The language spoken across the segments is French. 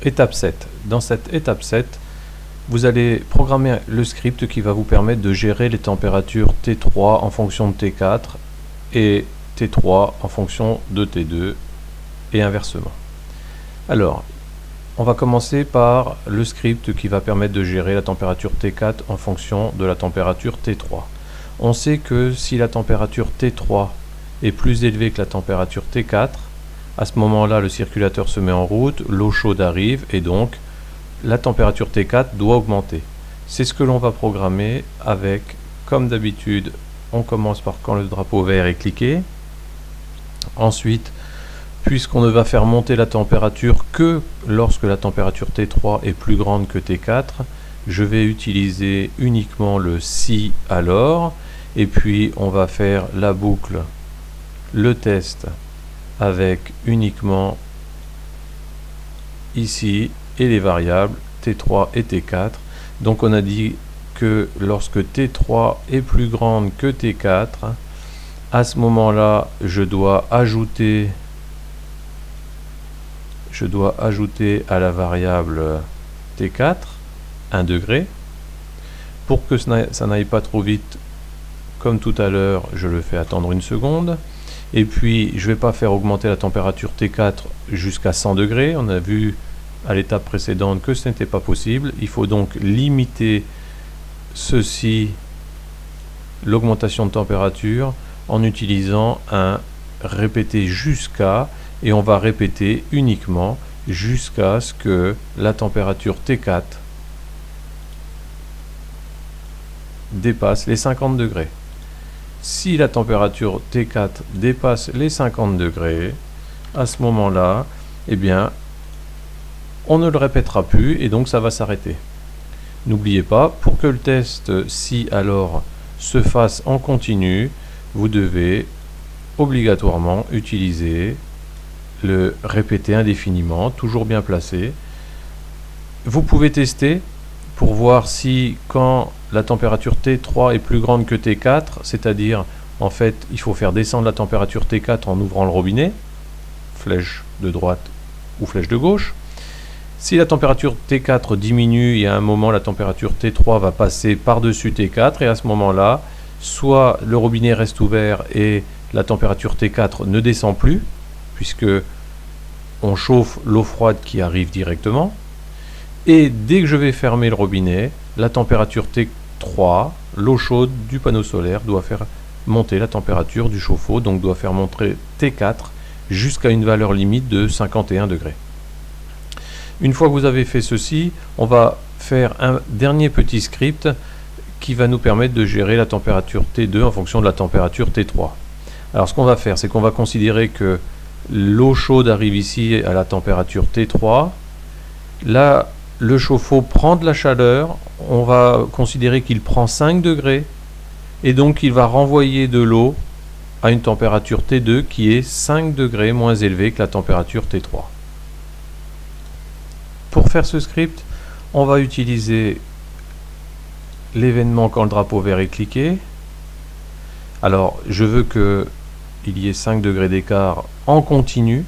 Étape 7. Dans cette étape 7, vous allez programmer le script qui va vous permettre de gérer les températures T3 en fonction de T4 et T3 en fonction de T2 et inversement. Alors, on va commencer par le script qui va permettre de gérer la température T4 en fonction de la température T3. On sait que si la température T3 est plus élevée que la température T4, à ce moment-là, le circulateur se met en route, l'eau chaude arrive et donc la température T4 doit augmenter. C'est ce que l'on va programmer avec, comme d'habitude, on commence par quand le drapeau vert est cliqué. Ensuite, puisqu'on ne va faire monter la température que lorsque la température T3 est plus grande que T4, je vais utiliser uniquement le si alors, et puis on va faire la boucle, le test, avec uniquement ici et les variables T3 et T4. Donc on a dit que lorsque T3 est plus grande que T4, à ce moment-là, je dois ajouter à la variable T4 1 degré. Pour que ça n'aille pas trop vite, comme tout à l'heure, je le fais attendre une seconde. Et puis, je ne vais pas faire augmenter la température T4 jusqu'à 100 degrés. On a vu à l'étape précédente que ce n'était pas possible. Il faut donc limiter ceci, l'augmentation de température, en utilisant un répéter jusqu'à, et on va répéter uniquement jusqu'à ce que la température T4 dépasse les 50 degrés. Si la température T4 dépasse les 50 degrés, à ce moment-là, eh bien, on ne le répétera plus et donc ça va s'arrêter. N'oubliez pas, pour que le test si alors se fasse en continu, vous devez obligatoirement utiliser le répéter indéfiniment, toujours bien placé. Vous pouvez tester pour voir si quand la température T3 est plus grande que T4, c'est-à-dire en fait il faut faire descendre la température T4 en ouvrant le robinet, flèche de droite ou flèche de gauche. Si la température T4 diminue et à un moment la température T3 va passer par-dessus T4 et à ce moment-là, soit le robinet reste ouvert et la température T4 ne descend plus, puisque on chauffe l'eau froide qui arrive directement, et dès que je vais fermer le robinet, la température T3, l'eau chaude du panneau solaire, doit faire monter la température du chauffe-eau, donc doit faire monter T4 jusqu'à une valeur limite de 51 degrés. Une fois que vous avez fait ceci, on va faire un dernier petit script qui va nous permettre de gérer la température T2 en fonction de la température T3. Alors ce qu'on va faire, c'est qu'on va considérer que l'eau chaude arrive ici à la température T3. Là, le chauffe-eau prend de la chaleur. On va considérer qu'il prend 5 degrés. Et donc, il va renvoyer de l'eau à une température T2 qui est 5 degrés moins élevée que la température T3. Pour faire ce script, on va utiliser l'événement quand le drapeau vert est cliqué. Alors, je veux qu'il y ait 5 degrés d'écart en continu,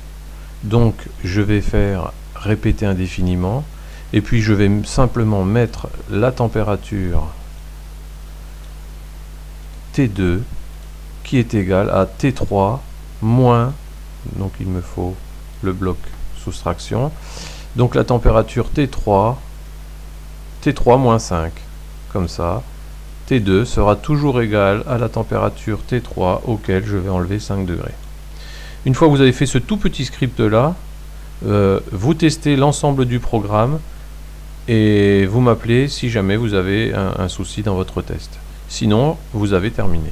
donc je vais faire répéter indéfiniment, et puis je vais simplement mettre la température T2 qui est égale à T3 moins, donc il me faut le bloc soustraction, donc la température T3 moins 5, comme ça. T2 sera toujours égal à la température T3 auquel je vais enlever 5 degrés. Une fois que vous avez fait ce tout petit script là, vous testez l'ensemble du programme et vous m'appelez si jamais vous avez un souci dans votre test. Sinon, vous avez terminé.